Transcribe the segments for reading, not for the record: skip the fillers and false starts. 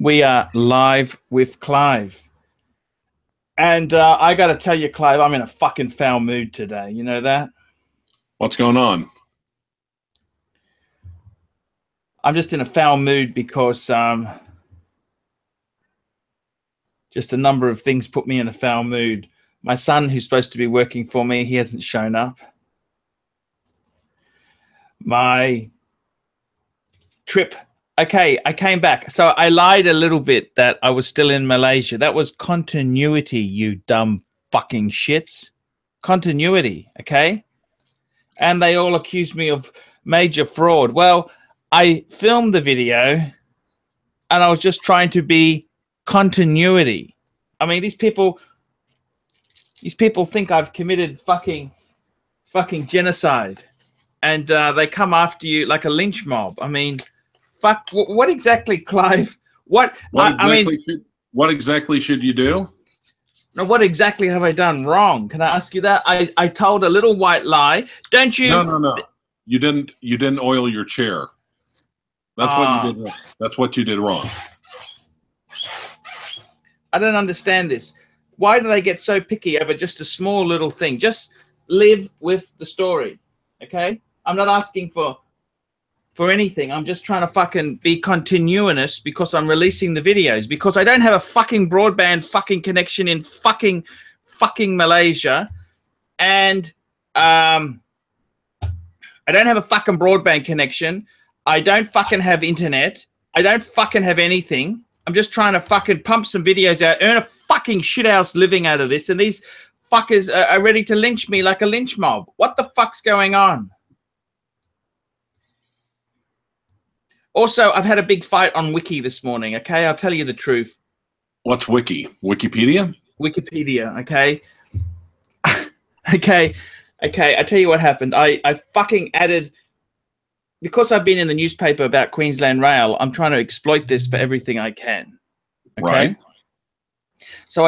We are live with Clive. And I got to tell you, Clive, I'm in a fucking foul mood today. You know that? What's going on? I'm just in a foul mood because just a number of things put me in a foul mood. My son, who's supposed to be working for me, he hasn't shown up. My trip. Okay, I came back. So I lied a little bit that I was still in Malaysia. That was continuity, you dumb fucking shits. Continuity, okay? And they all accused me of major fraud. Well, I filmed the video and I was just trying to be continuity. I mean, these people think I've committed fucking genocide, and they come after you like a lynch mob. I mean, fuck, what exactly, Clive? What exactly should you do? No, what exactly have I done wrong? Can I ask you that? I told a little white lie. Don't you? No. You didn't oil your chair. That's what you did wrong. That's what you did wrong. I don't understand this. Why do they get so picky over just a small little thing? Just live with the story, okay? I'm not asking for anything. I'm just trying to fucking be continuous because I'm releasing the videos, because I don't have a fucking broadband fucking connection in fucking Malaysia, and I don't have a fucking broadband connection. I don't fucking have internet. I don't fucking have anything. I'm just trying to fucking pump some videos out, earn a fucking shithouse living out of this, and these fuckers are ready to lynch me like a lynch mob. What the fuck's going on? Also, I've had a big fight on Wiki this morning, okay? I'll tell you the truth. What's Wiki? Wikipedia? Wikipedia, okay? Okay, I tell you what happened. I fucking added, because I've been in the newspaper about Queensland Rail, I'm trying to exploit this for everything I can, okay? Right. So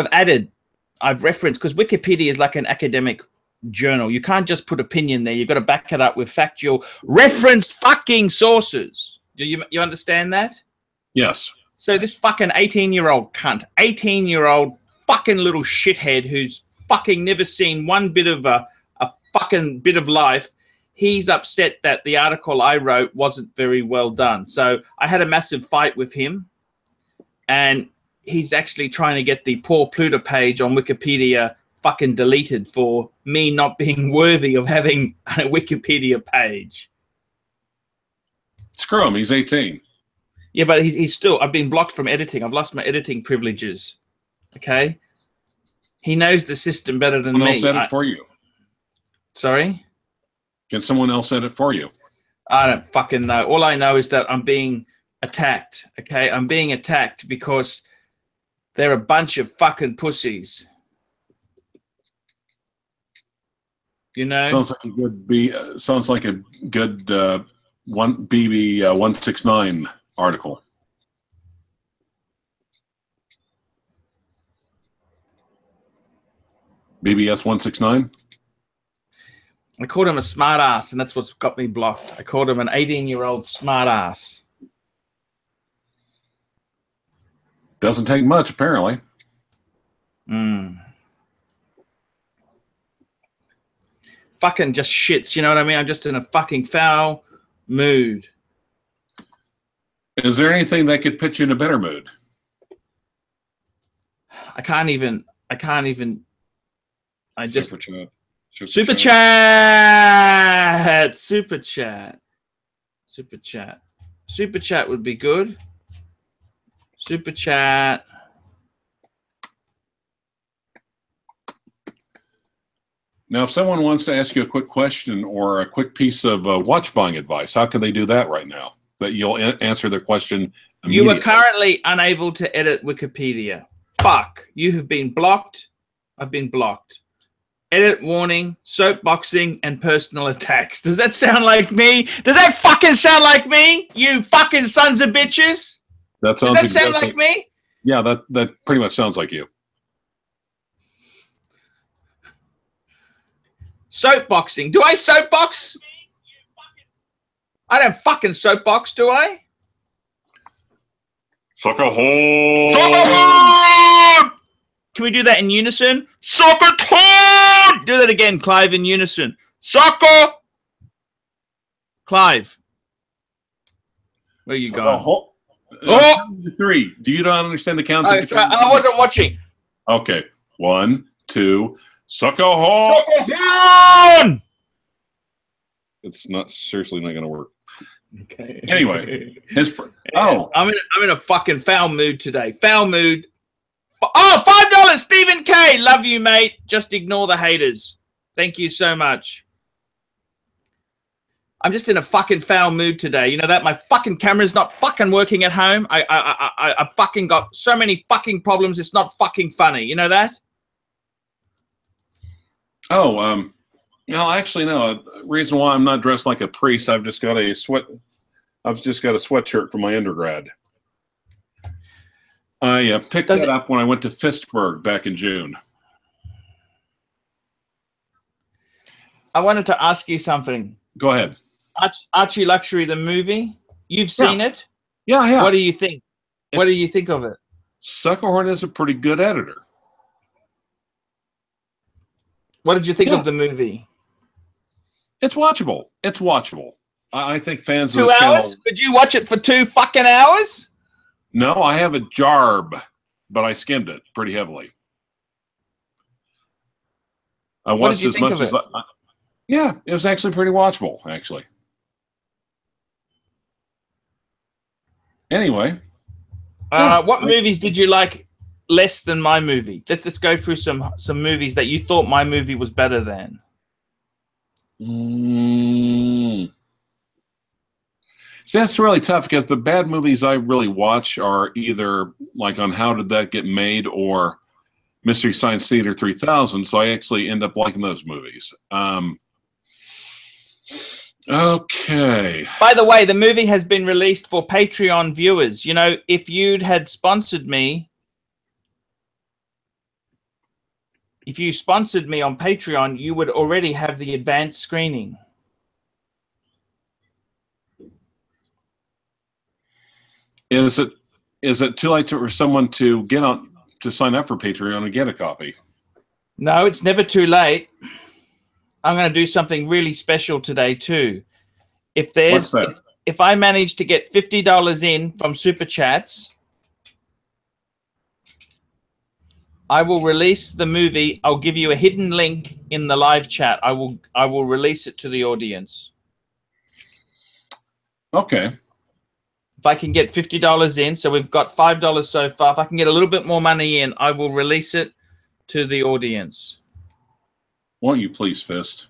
I've referenced, because Wikipedia is like an academic journal. You can't just put opinion there. You've got to back it up with factual referenced fucking sources. Do you understand that? Yes. So this fucking 18-year-old cunt, 18-year-old fucking little shithead who's fucking never seen one bit of a fucking bit of life, he's upset that the article I wrote wasn't very well done. So I had a massive fight with him, and he's actually trying to get the poor Pluto page on Wikipedia fucking deleted for me not being worthy of having a Wikipedia page. Screw him. He's 18. Yeah, but he's still, I've been blocked from editing. I've lost my editing privileges. Okay? He knows the system better than me. Someone else edit for you. Sorry? Can someone else edit for you? I don't fucking know. All I know is that I'm being attacked. Okay? I'm being attacked because they're a bunch of fucking pussies. You know? Sounds like a good sounds like a good BB 169 article. BBS 169. I called him a smart ass, and that's what's got me blocked. I called him an 18-year-old smart ass. Doesn't take much, apparently. Fucking just shits, you know what I mean? I'm just in a fucking foul mood. Is there anything that could put you in a better mood? I can't even. I just Super chat. Super chat would be good. Super chat. Now, if someone wants to ask you a quick question or a quick piece of watch buying advice, how can they do that right now? That you'll answer their question immediately. You are currently unable to edit Wikipedia. Fuck. You have been blocked. I've been blocked. Edit warning, soapboxing, and personal attacks. Does that sound like me? Does that fucking sound like me? You fucking sons of bitches? That sounds Does that sound like me? Yeah, that pretty much sounds like you. Soapboxing. Do I soapbox? I don't fucking soapbox, do I? Suck a horn! Suck a horn! Can we do that in unison? Suck a horn! Do that again, Clive, in unison. Suck a... Clive. Where are you going? Oh! 3. Do you not understand the counts? I wasn't watching. Okay. 1, 2. Suck a horn! Suck a horn! It's not seriously not going to work. Okay. Anyway, I'm in a fucking foul mood today. Foul mood. Oh, $5, Stephen K. Love you, mate. Just ignore the haters. Thank you so much. I'm just in a fucking foul mood today. You know that? My fucking camera's not fucking working at home. I fucking got so many fucking problems. It's not fucking funny. You know that? Oh, no, actually, no. The reason why I'm not dressed like a priest, I've just got a sweatshirt from my undergrad. I picked that up when I went to Fitchburg back in June. I wanted to ask you something. Go ahead. ArchieLuxury, the movie. You've seen it? Yeah. What do you think? What do you think of it? Suckerhorn is a pretty good editor. What did you think of the movie? It's watchable. It's watchable. I think fans of 2 the hours? channel... Did you watch it for 2 fucking hours? No, I have a jarb, but I skimmed it pretty heavily. I watched as much as yeah, it was actually pretty watchable, actually. Anyway. What movies did you like less than my movie? Let's just go through some movies that you thought my movie was better than. See, that's really tough because the bad movies I really watch are either like on How Did That Get Made or Mystery Science Theater 3000, so I actually end up liking those movies. Okay. By the way, the movie has been released for Patreon viewers. You know, if you'd had sponsored me, if you sponsored me on Patreon, you would already have the advanced screening. Is it too late for someone to get on to sign up for Patreon and get a copy? No, it's never too late. I'm going to do something really special today too. If there's if I manage to get $50 in from Super Chats, I will release the movie. I'll give you a hidden link in the live chat. I will release it to the audience. Okay. If I can get $50 in, so we've got $5 so far. If I can get a little bit more money in, I will release it to the audience. Won't you please, Fist?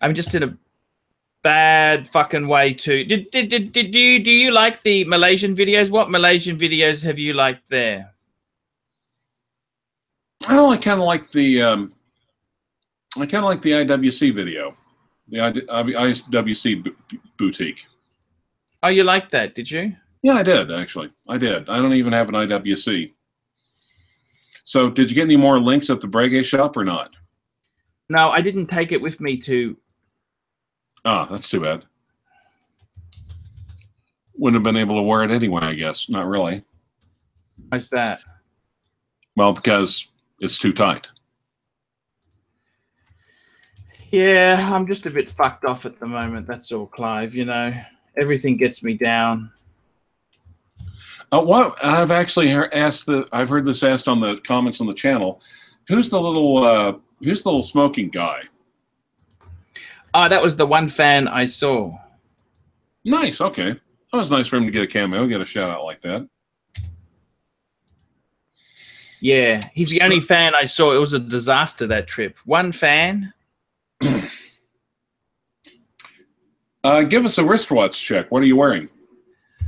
I'm just in a bad fucking way too. Do you like the Malaysian videos? What Malaysian videos have you liked there? Oh, I kind of like the IWC video, the IWC boutique. Oh, you liked that? Did you? Yeah, I did actually. I did. I don't even have an IWC. So, did you get any more links at the Breguet shop or not? No, I didn't take it with me to. Ah, that's too bad. Wouldn't have been able to wear it anyway, I guess. Not really. Why's that? Well, because it's too tight. Yeah, I'm just a bit fucked off at the moment. That's all, Clive. You know, everything gets me down. What I've actually I've heard this asked on the comments on the channel. Who's the little smoking guy? Oh, that was the one fan I saw. Nice. Okay, that was nice for him to get a cameo, get a shout out like that. Yeah, he's the only fan I saw. It was a disaster, that trip. One fan. Give us a wristwatch check. What are you wearing?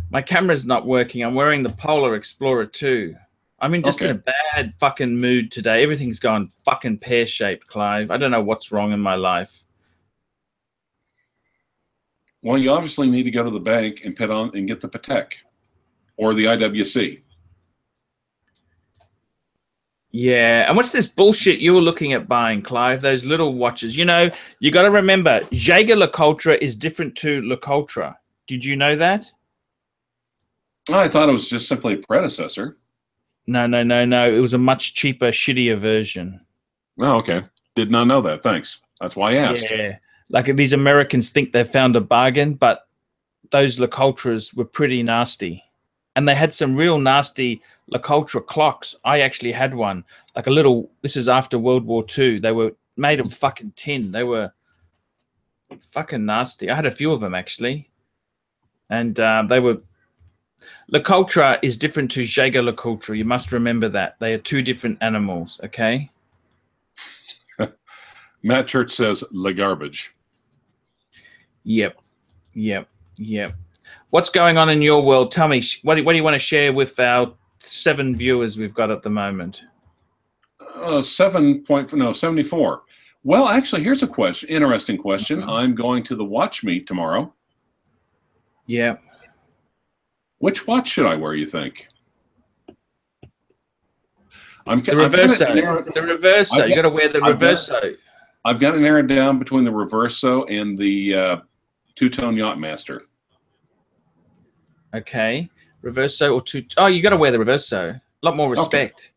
My camera's not working. I'm wearing the Polar Explorer 2. I'm in just in a bad fucking mood today. Everything's gone fucking pear-shaped, Clive. I don't know what's wrong in my life. Well, you obviously need to go to the bank and put on and get the Patek or the IWC. Yeah, and what's this bullshit you were looking at buying, Clive? Those little watches. You know, you got to remember, Jaeger LeCoultre is different to LeCoultre. Did you know that? I thought it was just simply a predecessor. No, no, no, no. It was a much cheaper, shittier version. Oh, okay. Did not know that. Thanks. That's why I asked. Yeah. Like these Americans think they've found a bargain, but those LaCultras were pretty nasty. And they had some real nasty LaCultra clocks. I actually had one. Like a little, this is after World War II. They were made of fucking tin. They were fucking nasty. I had a few of them, actually. And they were... LaCultra is different to Jaeger LaCultra. You must remember that. They are two different animals, okay? Matt Church says, "La garbage." Yep, yep, yep. What's going on in your world? Tell me, what do you want to share with our 7 viewers we've got at the moment? 74. Well, actually, here's a question. Interesting question. I'm going to the watch meet tomorrow. Yeah. Which watch should I wear, you think? The Reverso. The Reverso. You got to wear the Reverso. I've got it narrowed down between the Reverso and the two-tone Yachtmaster. Okay. Reverso or two. Oh, you got to wear the Reverso. A lot more respect.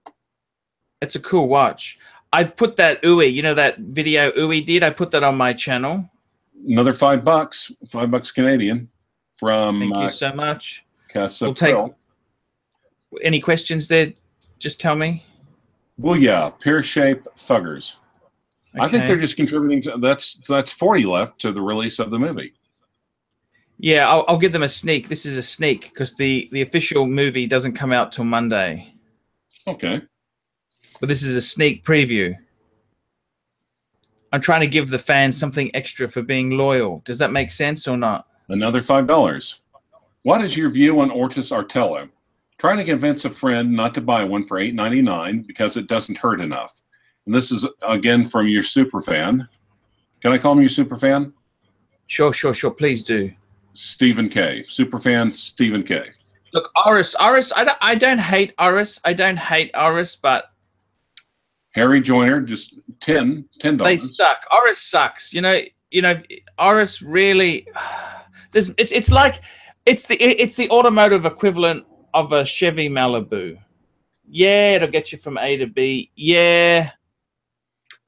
Okay. It's a cool watch. I put that Uwe, you know that video Uwe did? I put that on my channel. Another $5. $5 Canadian from... Thank you so much. Casa we'll take any questions there? Just tell me. Well, yeah, pear-shaped thuggers. Okay. I think they're just contributing to... That's 40 left to the release of the movie. Yeah, I'll give them a sneak. This is a sneak because the official movie doesn't come out till Monday. Okay. But this is a sneak preview. I'm trying to give the fans something extra for being loyal. Does that make sense or not? Another $5. What is your view on Ortis Artello? Trying to convince a friend not to buy one for $8.99 because it doesn't hurt enough. And this is, again, from your super fan. Can I call him your super fan? Sure, sure, sure. Please do. Stephen K. Superfan Stephen K. Look, Oris, I don't hate Oris. I don't hate Oris, but Harry Joyner, just $10. They suck. Oris sucks. You know, Oris really. It's like it's the automotive equivalent of a Chevy Malibu. Yeah, it'll get you from A to B. Yeah,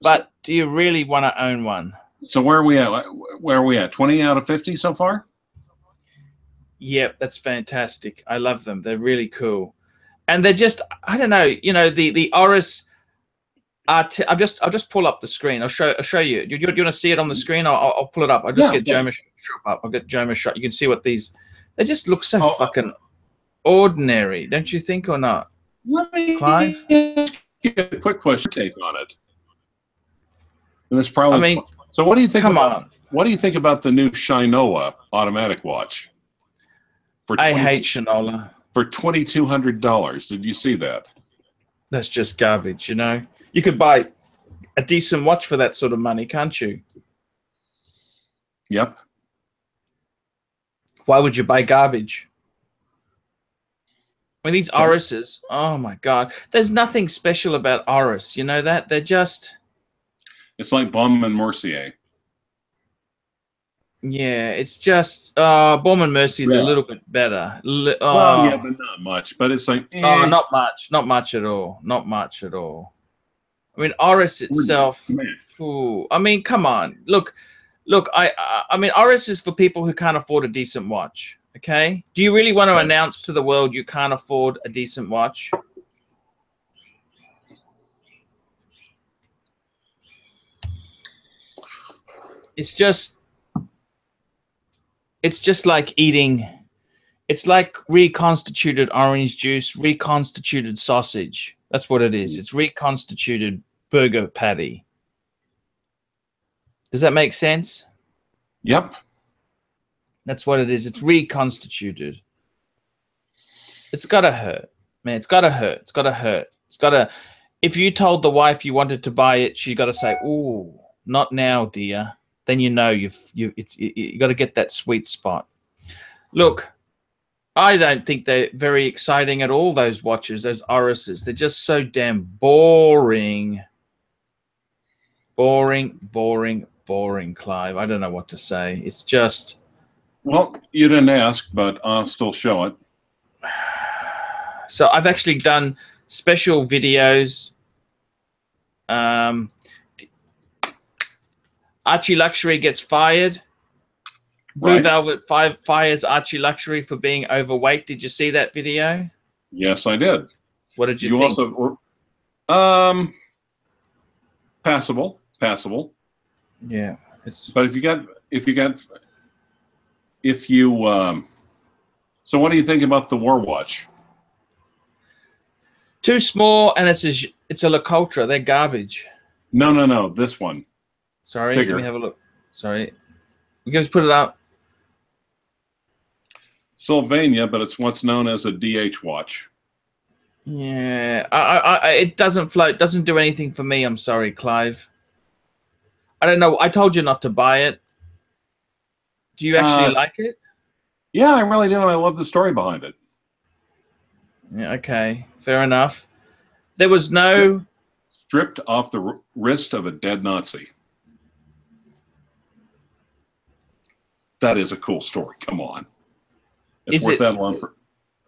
but do you really want to own one? So where are we at? Where are we at? 20 out of 50 so far? Yep, that's fantastic. I love them. They're really cool, and they're just, I don't know. You know, the Oris. I'll just pull up the screen. I'll show you. Do you want to see it on the screen? I'll pull it up. I'll just get Joma shot up. I'll get Joma shot. You can see what these. They just look so fucking ordinary, don't you think, or not? Let me Clive? get a quick question take on it. And this probably. I mean, so what do you think? Come on. What do you think about the new Shinoa automatic watch? I hate Shinola. For $2,200. Did you see that? That's just garbage, you know. You could buy a decent watch for that sort of money, can't you? Yep. Why would you buy garbage? I mean, these Orises, oh my God. There's nothing special about Oris, you know that? They're just... It's like Baume & Mercier. Yeah, it's just... Baume & Mercier is a little bit better. Well, yeah, but not much. But it's like... Oh, not much. Not much at all. Not much at all. I mean, Oris itself... Ooh, I mean, come on. Look, I mean, Oris is for people who can't afford a decent watch, okay? Do you really want to announce to the world you can't afford a decent watch? It's just like eating... It's like reconstituted orange juice, reconstituted sausage. That's what it is. It's reconstituted burger patty. Does that make sense? Yep. That's what it is. It's reconstituted. It's got to hurt, man. It's got to hurt. It's got to hurt. It's got to... If you told the wife you wanted to buy it, she got to say, "Ooh, not now, dear." Then you know you got to get that sweet spot. Look, I don't think they're very exciting at all, those watches, those Orises. They're just so damn boring. Boring, boring, boring, Clive. I don't know what to say. It's just... Well, you didn't ask, but I'll still show it. So I've actually done special videos. ArchieLuxury gets fired. Blue Right. Velvet fires ArchieLuxury for being overweight. Did you see that video? Yes, I did. What did you You think? also, passable. Yeah. But so what do you think about the War Watch? Too small, and it's a LaCultra. They're garbage. No. This one. Sorry, Bigger. let me have a look. Sorry. You guys put it up. Sylvania, but it's what's known as a DH watch. Yeah, it doesn't float. Doesn't do anything for me. I'm sorry, Clive. I don't know. I told you not to buy it. Do you actually like it? Yeah, I really do, and I love the story behind it. Yeah, okay, fair enough. There was no stripped off the wrist of a dead Nazi. That is a cool story. Come on, it's worth that long for.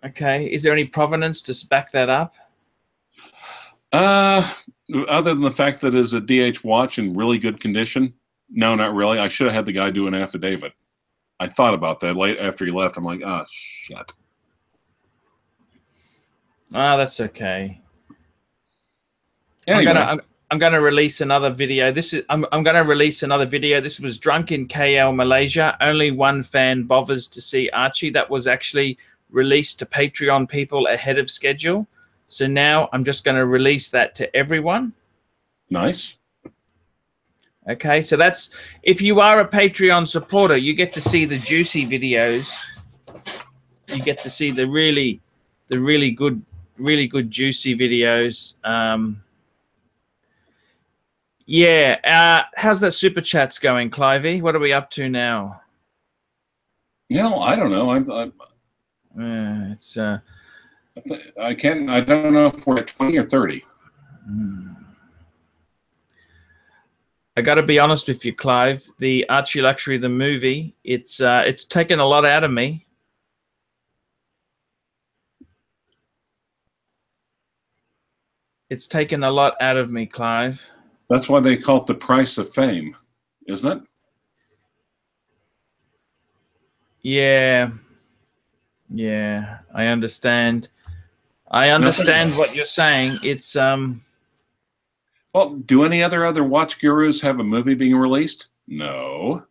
Okay, is there any provenance to back that up? Other than the fact that it's a DH watch in really good condition, no, not really. I should have had the guy do an affidavit. I thought about that late after he left. I'm like, oh, shit. Ah, that's okay. Anyway. I'm gonna release another video. I'm gonna release another video. This was drunk in KL, Malaysia. Only one fan bothers to see Archie. That was actually released to Patreon people ahead of schedule. So now I'm just going to release that to everyone. Nice. Okay, so that's, if you are a Patreon supporter, you get to see the juicy videos. You get to see the really good juicy videos. Yeah. How's that super chats going, Clivey? What are we up to now? No, I don't know. It's I don't know if we're at 20 or 30. I got to be honest with you, Clive. The ArchieLuxury, the movie, it's taken a lot out of me. It's taken a lot out of me, Clive. That's why they call it the price of fame, isn't it? Yeah. Yeah, I understand. I understand what you're saying. It's well, do any other watch gurus have a movie being released? No.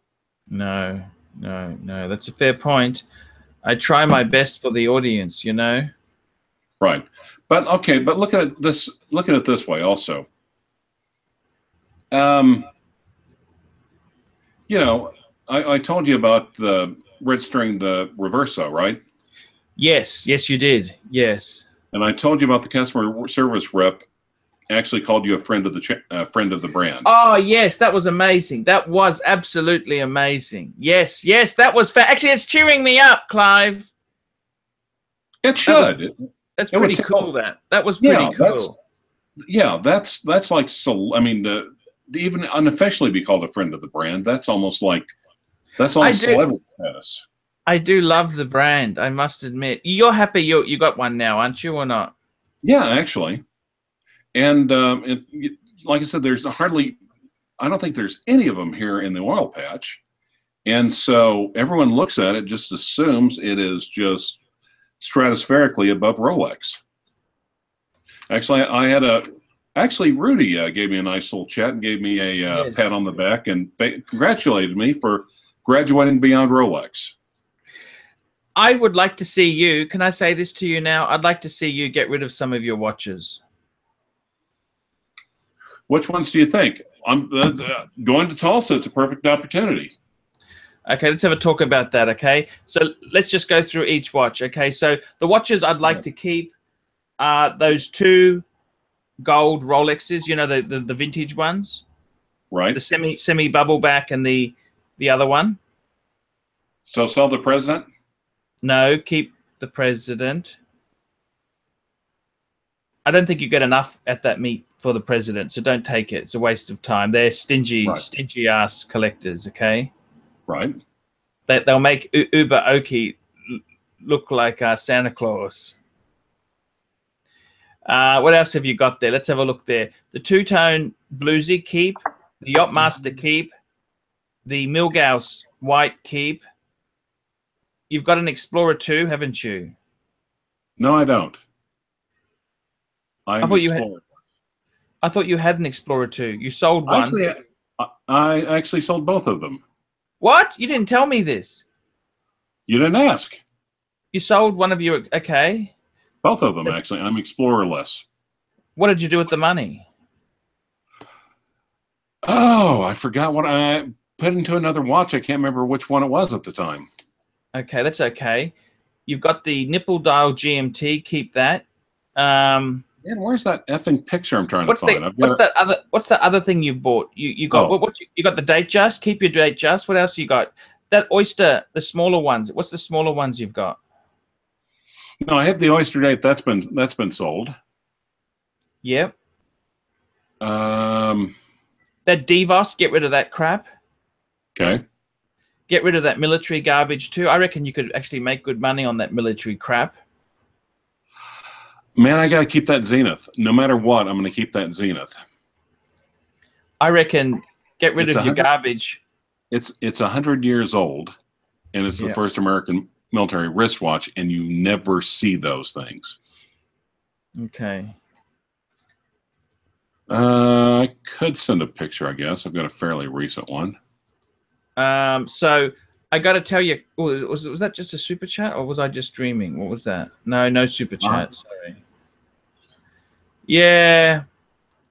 No. That's a fair point. I try my best for the audience, you know. Right. But okay, but look at it this way also. You know, I told you about the registering the Reverso, right? Yes, you did. Yes. And I told you about the customer service rep actually called you a friend of the brand. Oh, yes, that was amazing. That was absolutely amazing. Yes, that was actually, it's cheering me up, Clive. It should. That's pretty cool. That was pretty cool. That's like, so I mean, to even unofficially be called a friend of the brand, that's almost celebrity status. I do love the brand, I must admit. You're happy you got one now, aren't you, or not? Yeah, actually. And like I said, I don't think there's any of them here in the oil patch. And so everyone looks at it, just assumes it is just stratospherically above Rolex. Actually, Rudy gave me a nice little chat and gave me a pat on the back and congratulated me for graduating beyond Rolex. I would like to see you, can I say this to you now? I'd like to see you get rid of some of your watches. Which ones do you think? I'm going to Tulsa. It's a perfect opportunity. Okay, let's have a talk about that, okay? So let's just go through each watch, okay? So the watches I'd like to keep are those two gold Rolexes, you know, the vintage ones? Right. The semi bubble back and the other one. So sell the President? No, keep the President. I don't think you get enough at that meet for the President, so don't take it. It's a waste of time. They're stingy ass collectors, okay? Right. They'll make Uber Oki look like Santa Claus. What else have you got there? Let's have a look there. The two-tone bluesy keep, the Yachtmaster keep, the Milgauss white keep. You've got an Explorer 2, haven't you? No, I don't. I thought you had an Explorer 2. You sold one. Actually, I actually sold both of them. What? You didn't tell me this. You didn't ask. You sold one of your... Okay. Both of them, actually. I'm Explorerless. What did you do with the money? Oh, I forgot what I put into another watch. I can't remember which one it was at the time. Okay, that's okay. You've got the nipple dial GMT. Keep that. Man, where's that effing picture I'm trying to find? What's that other thing you bought? You got you got the date just. Keep your date just. What else you got? That Oyster, the smaller ones. What's the smaller ones you've got? No, I have the Oyster date. That's been sold. Yep. That DeVos, get rid of that crap. Okay. Get rid of that military garbage too. I reckon you could actually make good money on that military crap. Man, I got to keep that Zenith. No matter what, I'm going to keep that Zenith. I reckon get rid of your garbage. It's 100 years old, and it's the first American military wristwatch, and you never see those things. Okay. I could send a picture, I guess. I've got a fairly recent one. So I got to tell you, was that just a super chat, or was I just dreaming? What was that? No super chat. Sorry. Yeah.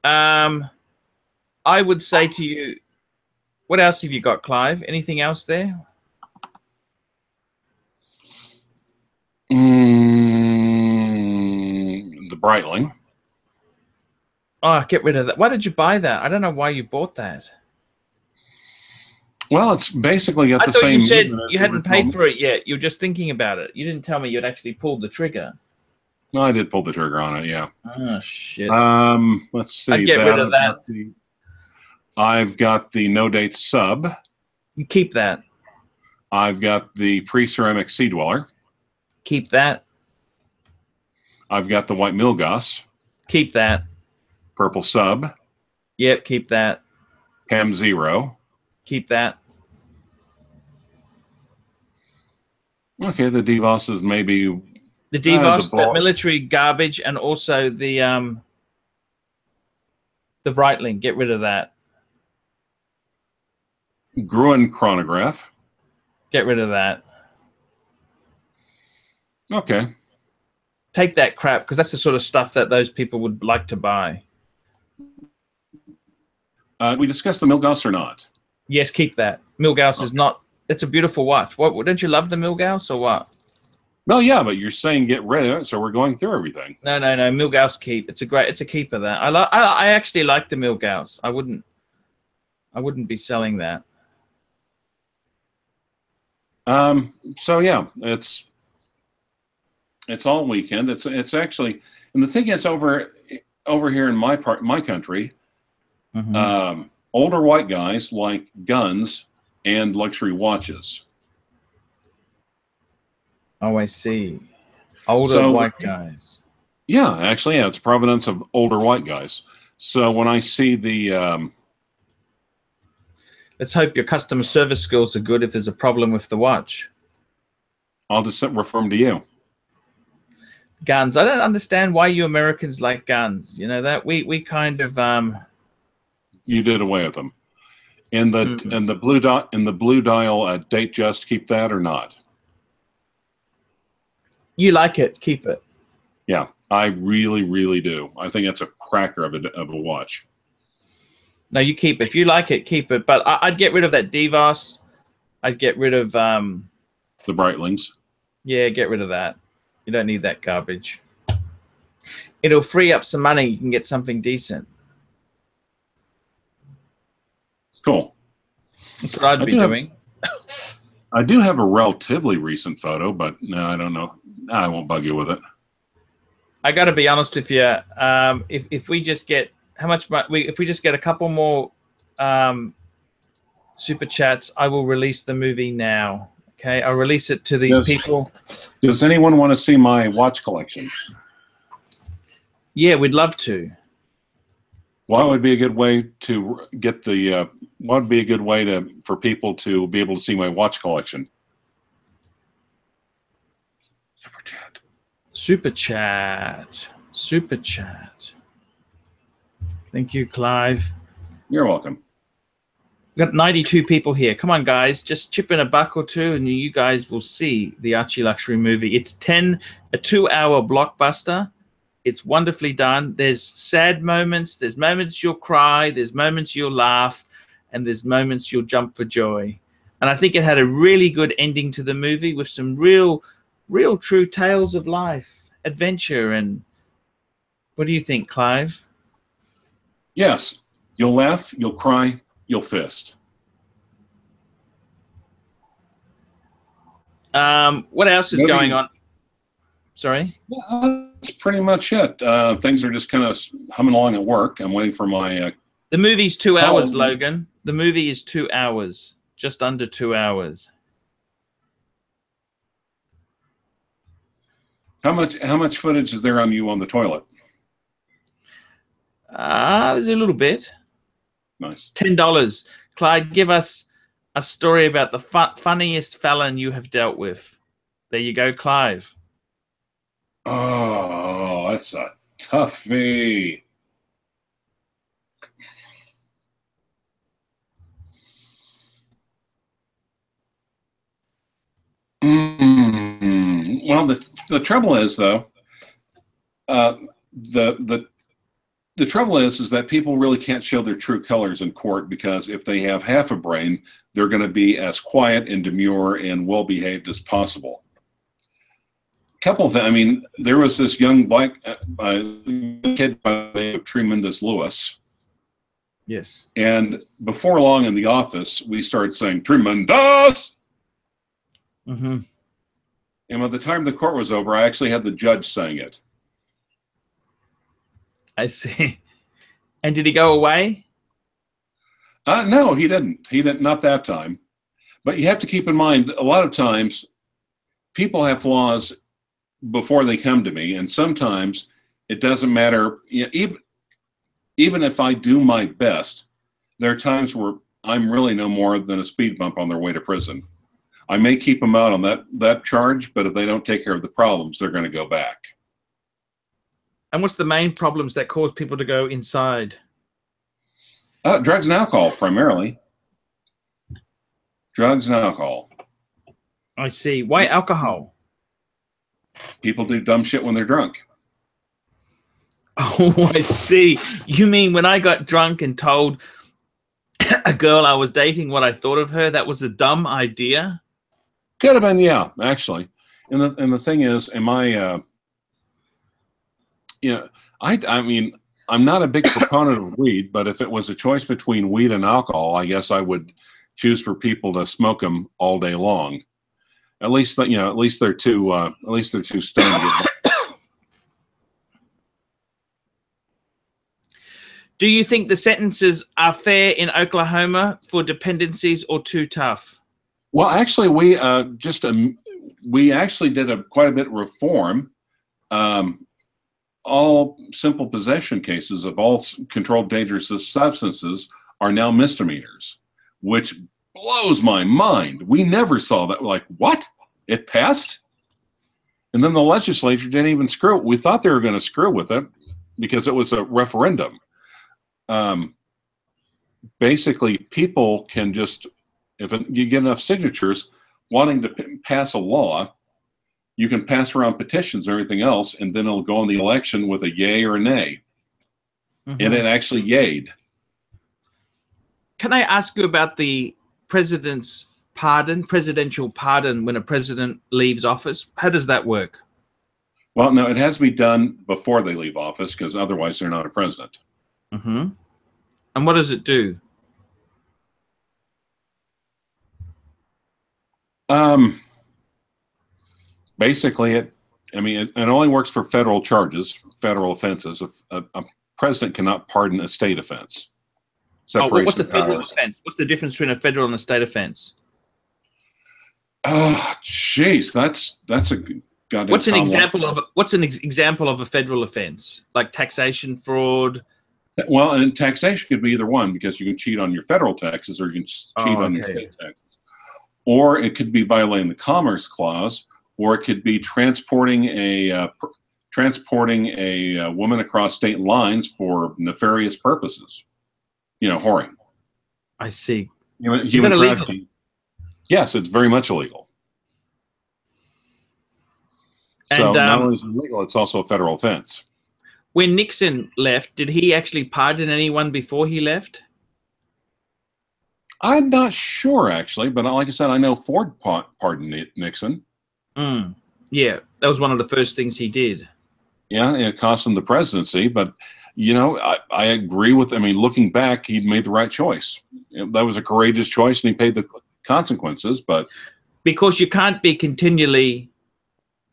I would say to you, what else have you got, Clive? Anything else there? The Breitling. Oh, get rid of that. Why did you buy that? I don't know why you bought that. Well, it's basically got the same. You said you hadn't paid for it yet. You were just thinking about it. You didn't tell me you'd actually pulled the trigger. No, I did pull the trigger on it. Yeah. Oh shit. Let's see. I'd get rid of that. I've got the no date sub. You keep that. I've got the pre-ceramic Sea Dweller. Keep that. I've got the white Milgauss. Keep that. Purple sub. Yep, keep that. Pam Zero. Keep that. Okay, the DeVos is maybe the DeVos, the military garbage, and also the Breitling. Get rid of that. Gruen chronograph. Get rid of that. Okay. Take that crap, because that's the sort of stuff that those people would like to buy. We discussed the Milgauss or not? Yes, keep that. Milgauss is not. It's a beautiful watch. What? Don't you love the Milgauss or what? No, yeah, but you're saying get rid of it, so we're going through everything. No. Milgauss keep. It's a keeper. That I actually like the Milgauss. I wouldn't be selling that. So yeah, it's all weekend. It's actually, and the thing is over here in my country, older white guys like guns and luxury watches. Oh, I see. Older white guys. Yeah, actually, yeah, it's provenance of older white guys. So when I see the let's hope your customer service skills are good if there's a problem with the watch. I'll just refer them to you. Guns. I don't understand why you Americans like guns. You know that we kind of You did away with them. And the blue dial date just, keep that or not? You like it, keep it. Yeah, I really, really do. I think that's a cracker of a watch. No, you keep it. If you like it, keep it. But I'd get rid of that DeVos. I'd get rid of the Breitlings. Yeah, get rid of that. You don't need that garbage. It'll free up some money. You can get something decent. Cool. That's what I'd be doing. I do have a relatively recent photo, but no, I don't know. I won't bug you with it. I got to be honest with you. If we just get if we just get a couple more super chats, I will release the movie now. Okay, I'll release it to these people. Does anyone want to see my watch collection? Yeah, we'd love to. What would be a good way to get the? What would be a good way for people to be able to see my watch collection? Super chat. Super chat. Super chat. Thank you, Clive. You're welcome. We've got 92 people here. Come on, guys. Just chip in a buck or two and you guys will see the ArchieLuxury movie. It's a 2-hour blockbuster. It's wonderfully done. There's sad moments. There's moments you'll cry. There's moments you'll laugh. And there's moments you'll jump for joy. And I think it had a really good ending to the movie with some real true tales of life, adventure. And what do you think, Clive? Yes. You'll laugh. You'll cry. You'll fist. What else is going on? Sorry? That's pretty much it. Things are just kind of humming along at work. I'm waiting for my... the movie's 2 hours, Logan. The movie is 2 hours. Just under 2 hours. How much footage is there on you on the toilet? There's a little bit. Nice. $10. Clyde, give us a story about the funniest felon you have dealt with. There you go, Clive. Oh, that's a toughie. Well, the trouble is, though, the trouble is that people really can't show their true colors in court, because if they have half a brain, they're going to be as quiet and demure and well-behaved as possible. Couple of them. I mean, there was this young black kid by the name of Tremendous Lewis. Yes. And before long in the office, we started saying, "Tremendous!" Mm-hmm. And by the time the court was over, I actually had the judge saying it. I see. And did he go away? No, he didn't. He didn't, not that time. But you have to keep in mind, a lot of times people have flaws before they come to me, and sometimes it doesn't matter. Even if I do my best, there are times where I'm really no more than a speed bump on their way to prison. I may keep them out on that charge, but if they don't take care of the problems, they're going to go back. And what's the main problems that cause people to go inside? Drugs and alcohol, primarily. Drugs and alcohol. I see. Why alcohol? People do dumb shit when they're drunk. Oh, I see. You mean when I got drunk and told a girl I was dating what I thought of her, that was a dumb idea? Could have been, yeah, actually. And the thing is, am I... I mean, I'm not a big proponent of weed, but if it was a choice between weed and alcohol, I guess I would choose for people to smoke them all day long. At least they're too stoned. Do you think the sentences are fair in Oklahoma for dependencies or too tough? Well, actually, we actually did quite a bit of reform. All simple possession cases of all controlled dangerous substances are now misdemeanors, which blows my mind. We never saw that. Like, what? It passed? And then the legislature didn't even screw it. We thought they were going to screw with it because it was a referendum. Basically, people can just, if you get enough signatures wanting to pass a law, you can pass around petitions and everything else, and then it'll go in the election with a yay or a nay. Mm-hmm. And it actually yayed. Can I ask you about the presidential pardon when a president leaves office? How does that work? Well, no, it has to be done before they leave office, because otherwise they're not a president. Mm-hmm. And what does it do? Basically, it only works for federal charges, federal offenses. A president cannot pardon a state offense. What's a federal offense? What's the difference between a federal and a state offense? Oh, jeez, that's a goddamn. What's an example of a federal offense, like taxation fraud? Well, and taxation could be either one, because you can cheat on your federal taxes or you can cheat on your state taxes. Or it could be violating the Commerce Clause, or it could be transporting a woman across state lines for nefarious purposes. You know, whoring. I see. Human trafficking. Yes, it's very much illegal. And, so not only is it illegal, it's also a federal offense. When Nixon left, did he actually pardon anyone before he left? I'm not sure, actually, but like I said, I know Ford pardoned Nixon. Yeah, that was one of the first things he did. Yeah, and it cost him the presidency, but, you know, I agree with, I mean, looking back, he'd made the right choice. That was a courageous choice, and he paid the consequences, but... Because you can't be continually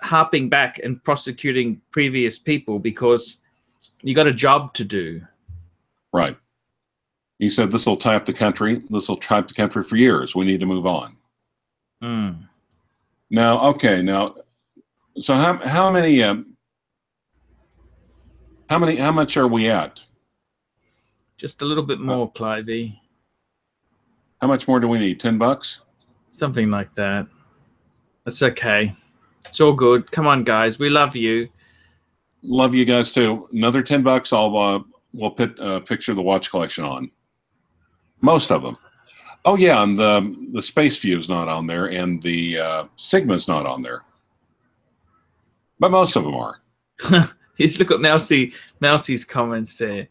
harping back and prosecuting previous people, because you got a job to do. Right. He said, this will tie up the country. This will tie up the country for years. We need to move on. Now, okay, now, so how much are we at? Just a little bit more, Clivey. How much more do we need? $10? Something like that. That's okay. It's all good. Come on, guys. We love you. Love you guys too. Another $10. We'll put a picture of the watch collection on. Most of them. Oh yeah, and the Space View's not on there, and the Sigma's not on there. But most of them are. Just look at Mousie's comments there.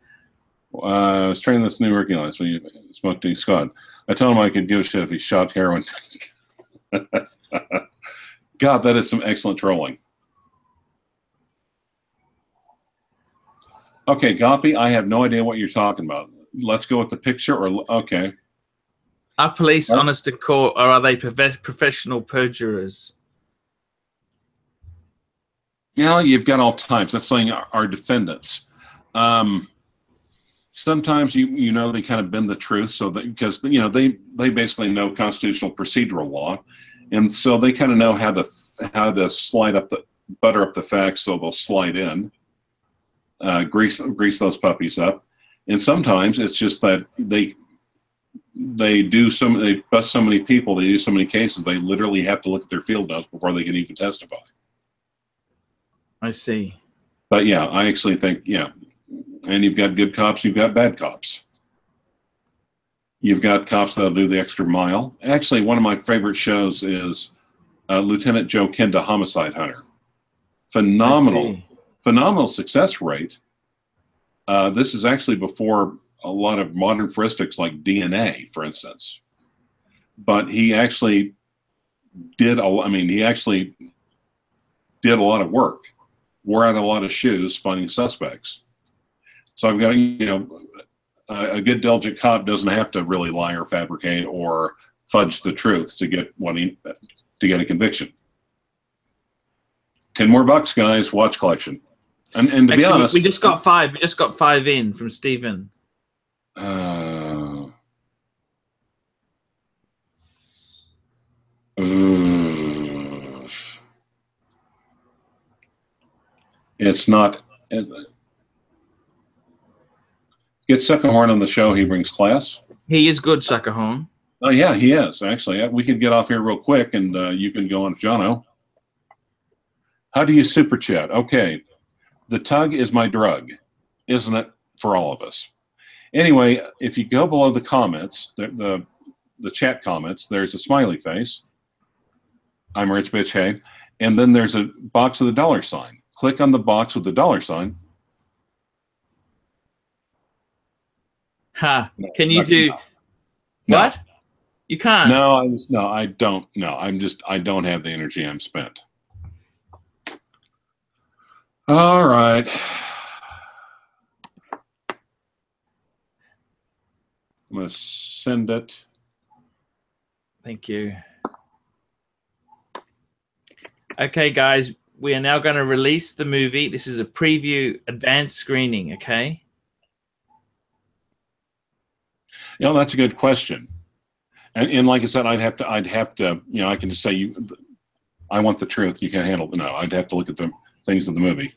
I was training this new Organise when you smoked Scott. I told him I could give a shit if he shot heroin. God, that is some excellent trolling. Okay, Goppy, I have no idea what you're talking about. Let's go with the picture, or okay. Are police honest in court, or are they professional perjurers? Yeah, you've got all types. That's saying our defendants. Sometimes you know they kind of bend the truth, so that because you know they basically know constitutional procedural law, and so they kind of know how to slide up butter up the facts, so they'll slide in, grease those puppies up, and sometimes it's just that they bust so many people, they do so many cases, they literally have to look at their field notes before they can even testify. I see. But yeah, I actually think, yeah. And you've got good cops, you've got bad cops. You've got cops that'll do the extra mile. Actually, one of my favorite shows is Lieutenant Joe Kenda, Homicide Hunter. Phenomenal success rate. This is actually before a lot of modern heuristics like DNA, for instance. But he actually did a lot of work, wore out a lot of shoes finding suspects. So I've got, you know, a good diligent cop doesn't have to really lie or fabricate or fudge the truth to get a conviction. 10 more bucks, guys. Watch collection. And to actually, be honest, we just got 5. We just got 5 in from Stephen. It's not. Get Suckerhorn on the show. He brings class. He is good, Suckerhorn. Oh yeah, he is actually. We could get off here real quick, and you can go on, Jono. How do you super chat? Okay, the tug is my drug, isn't it? For all of us. Anyway, if you go below the comments, the chat comments, there's a smiley face. I'm rich bitch, hey. And then there's a box with a $sign. Click on the box with the $sign. Ha! No, can you do what? No. You can't. No, I don't. No, I don't have the energy. I'm spent. All right. I'm going to send it. Thank you. Okay, guys, we are now going to release the movie. This is a preview advanced screening, okay? You know, that's a good question. And like I said, I'd have to, you know, I can just say I want the truth. You can't handle it. No, I'd have to look at the things in the movie.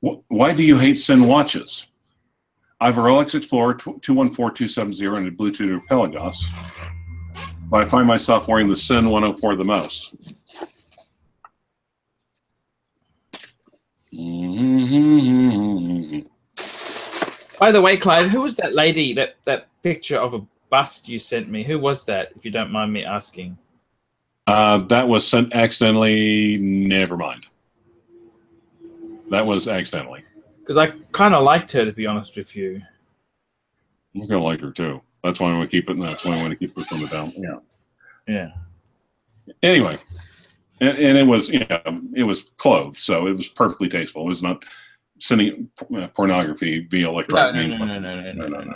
Why do you hate Sin watches? I have a Rolex Explorer 214270 and a Bluetooth Pelagos, but I find myself wearing the Sin 104 the most. By the way, Clive, who was that lady, that picture of a bust you sent me? Who was that, if you don't mind me asking? That was sent accidentally. Never mind. That was accidentally. Because I kind of liked her, to be honest with you. I'm gonna like her too. That's why I want to keep it. That's why I want to keep pushing it down. Yeah. Yeah. Anyway, and it was, yeah, it was clothes, so it was perfectly tasteful. It was not sending pornography via electronic means. No.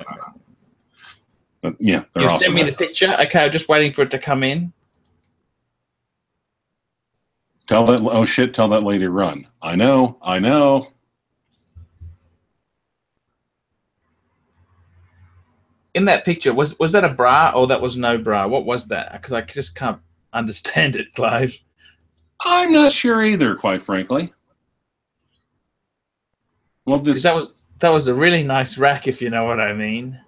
But yeah, they're awesome. Send me the picture. Okay, I'm just waiting for it to come in. Tell that, oh shit, tell that lady to run. I know. In that picture, was that a bra or that was no bra? What was that? Because I just can't understand it, Clive. I'm not sure either, quite frankly. Well, that was a really nice rack, if you know what I mean.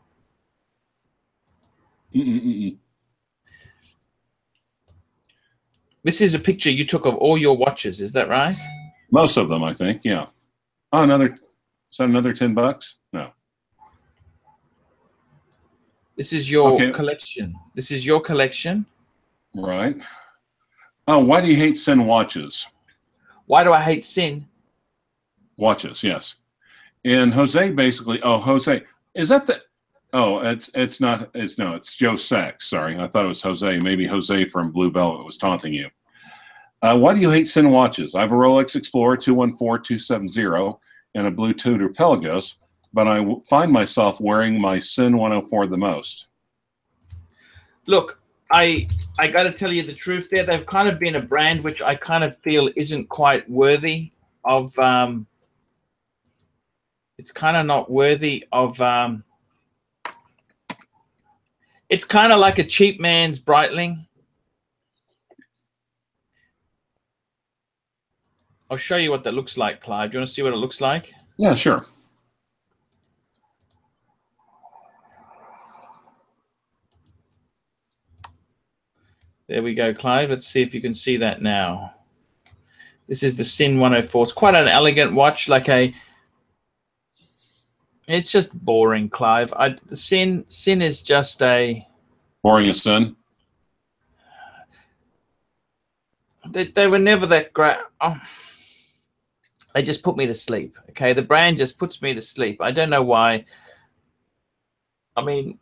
This is a picture you took of all your watches, is that right? Most of them, I think, yeah. Oh, is that another $10? No. This is your collection. This is your collection. Right. Oh, why do you hate Sin watches? Why do I hate Sin? Watches, yes. And Jose basically, Jose, is that the, it's Joe Sachs, sorry. I thought it was Jose. Maybe Jose from Blue Velvet was taunting you. Why do you hate Sin watches? I have a Rolex Explorer 214270 and a Bluetooth Pelagos, but I find myself wearing my Sin 104 the most. Look, I got to tell you the truth there. They've kind of been a brand which I kind of feel isn't quite worthy of, it's kind of not worthy of, it's kind of like a cheap man's Breitling. I'll show you what that looks like, Clive. Do you want to see what it looks like? Yeah, sure. There we go, Clive. Let's see if you can see that now. This is the Sin 104. It's quite an elegant watch, like a... It's just boring, Clive. The Sin is just a... Boring as sin? They were never that great. Oh. They just put me to sleep, okay? The brand just puts me to sleep. I don't know why. I mean,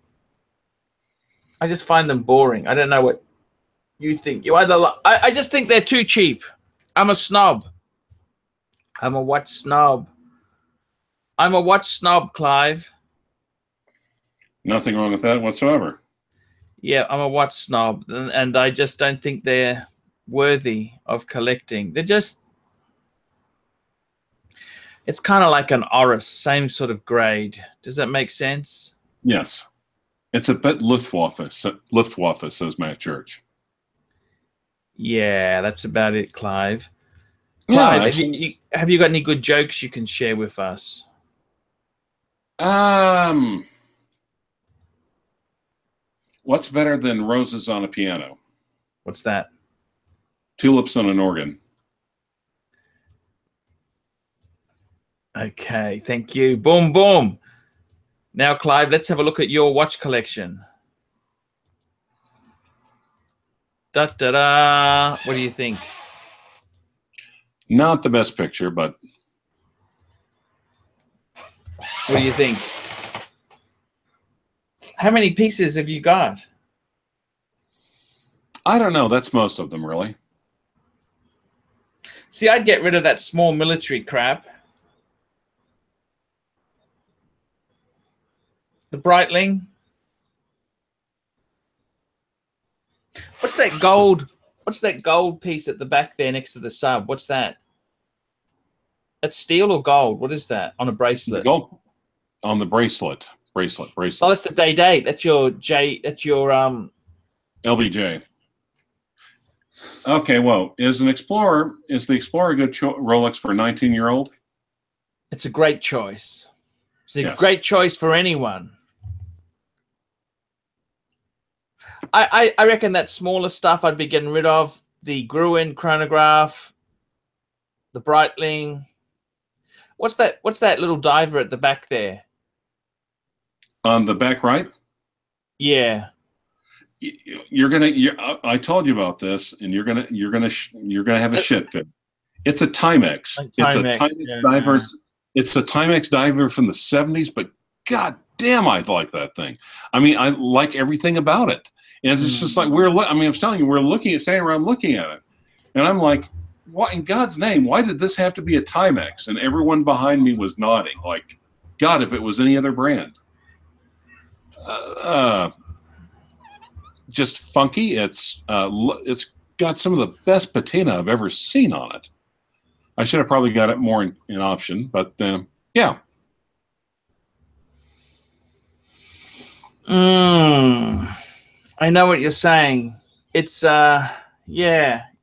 I just find them boring. I don't know what you think. You either I just think they're too cheap. I'm a snob. I'm a watch snob. I'm a watch snob, Clive. Nothing wrong with that whatsoever. Yeah, I'm a watch snob, and I just don't think they're worthy of collecting. They're just... It's kind of like an Oris, same sort of grade. Does that make sense? Yes. It's a bit Luftwaffe, says Matt Church. Yeah, that's about it, Clive. Clive, yeah, have you got any good jokes you can share with us? What's better than roses on a piano? What's that? Tulips on an organ. Okay, thank you. Boom, boom. Now, Clive, let's have a look at your watch collection. Da-da-da. What do you think? Not the best picture, but... What do you think? How many pieces have you got? I don't know. That's most of them, really. See, I'd get rid of that small military crap. The Breitling. What's that gold? What's that gold piece at the back there next to the sub? What's that? That's steel or gold? What is that on a bracelet? The gold on the bracelet. Bracelet. Oh, that's the day date. That's your J. That's your LBJ. Okay, well, is the Explorer a good Rolex for a 19-year-old? It's a great choice. It's a Yes. great choice for anyone. I reckon that smaller stuff I'd be getting rid of. The Gruen chronograph, the Breitling. What's that little diver at the back there? On the back right? Yeah. I told you about this, and you're gonna have a shit fit. It's a Timex. It's a Timex diver. It's a Timex diver from the 70s, but god damn, I like that thing. I mean, I like everything about it. And it's just like I was telling you, we're standing around looking at it, and I'm like, what in God's name? Why did this have to be a Timex? And everyone behind me was nodding, like, God, if it was any other brand. Just funky. It's got some of the best patina I've ever seen on it. I should have probably got it more in option, but yeah. I know what you're saying. It's yeah.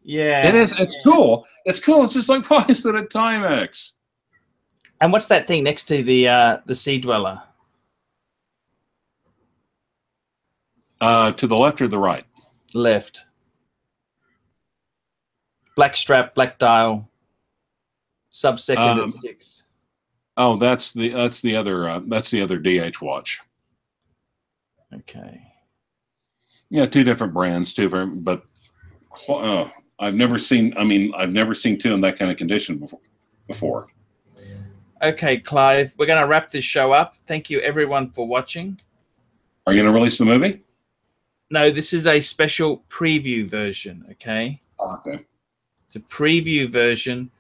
It is. It's cool. It's cool. It's just like, why is it a Timex? And what's that thing next to the Sea Dweller? To the left or the right? Left. Black strap, black dial, sub-second at 6. Oh, that's the other DH watch. Okay. Yeah, two different brands, but I've never seen two in that kind of condition before. Okay, Clive, we're going to wrap this show up. Thank you, everyone, for watching. Are you going to release the movie? No, this is a special preview version, okay? Okay. It's a preview version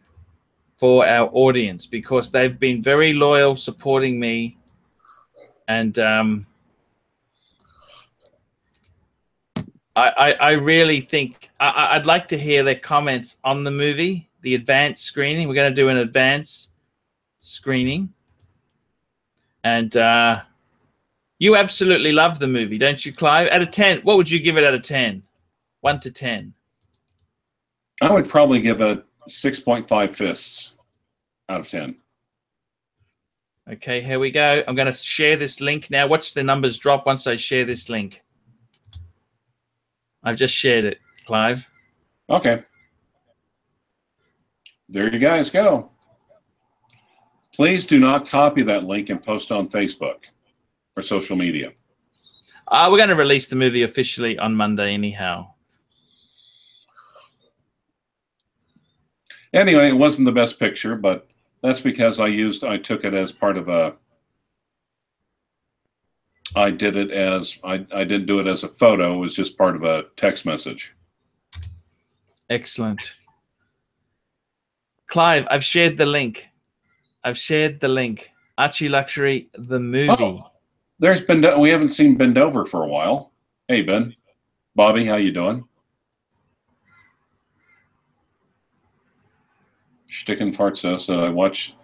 for our audience because they've been very loyal, supporting me. And I really think I'd like to hear their comments on the movie, the advanced screening. We're going to do an advanced screening. And you absolutely love the movie, don't you, Clive? Out of 10, what would you give it out of 10? 1 to 10. I would probably give it 6.5 fists out of 10. Okay, here we go. I'm going to share this link now. Watch the numbers drop once I share this link. I've just shared it, Clive. Okay. There you guys go. Please do not copy that link and post on Facebook or social media. We're going to release the movie officially on Monday anyhow. Anyway, it wasn't the best picture, but that's because I took it as part of I didn't do it as a photo. It was just part of a text message. Excellent. Clive, I've shared the link. ArchieLuxury, the movie. Oh, we haven't seen Ben Dover for a while. Hey, Ben. Bobby, how you doing? Stickin' Fart says that I watched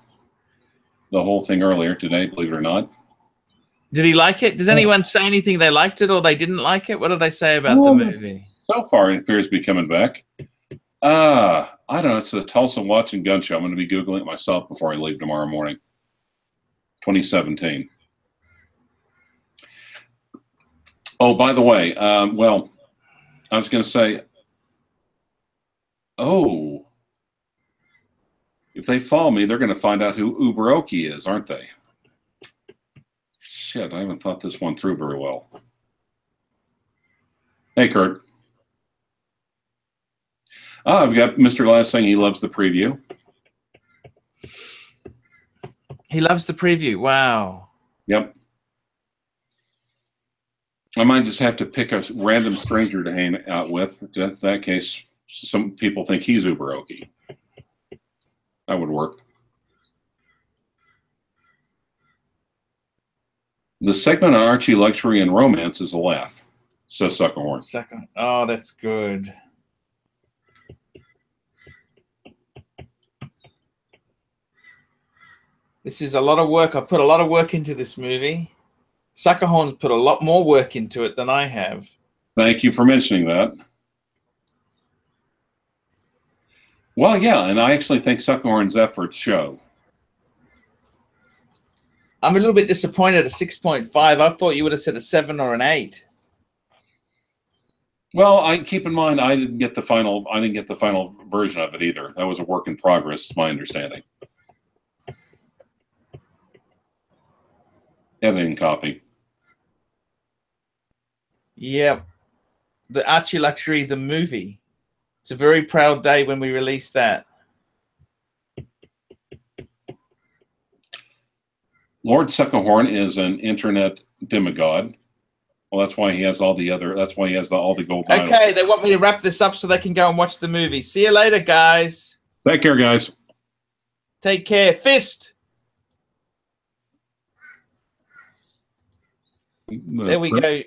the whole thing earlier today, believe it or not. Did he like it? Does anyone say anything they liked it or they didn't like it? What did they say about the movie? So far, it appears to be coming back. I don't know. It's the Tulsa Watch and Gun Show. I'm going to be Googling it myself before I leave tomorrow morning. 2017. Oh, by the way, well, I was going to say, if they follow me, they're going to find out who Uberoki is, aren't they? Shit, I haven't thought this one through very well. Hey, Kurt. I've got Mr. Glass saying he loves the preview. He loves the preview. Wow. Yep. I might just have to pick a random stranger to hang out with. In that case, some people think he's Uberoki. That would work. The segment on ArchieLuxury and romance is a laugh, says Suckerhorn. Oh, that's good. This is a lot of work. I put a lot of work into this movie. Suckerhorn's put a lot more work into it than I have. Thank you for mentioning that. Well, yeah, and I actually think Suckerhorn's efforts show. I'm a little bit disappointed at 6.5. I thought you would have said a 7 or an 8. Well, I keep in mind I didn't get the final version of it either. That was a work in progress, is my understanding. Editing copy. Yep. The ArchieLuxury, the movie. It's a very proud day when we release that. Lord Suckerhorn is an internet demigod. Well, that's why he has all the other. That's why he has all the gold medals. Okay, they want me to wrap this up so they can go and watch the movie. See you later, guys. Take care, guys. Take care. Fist. There we go.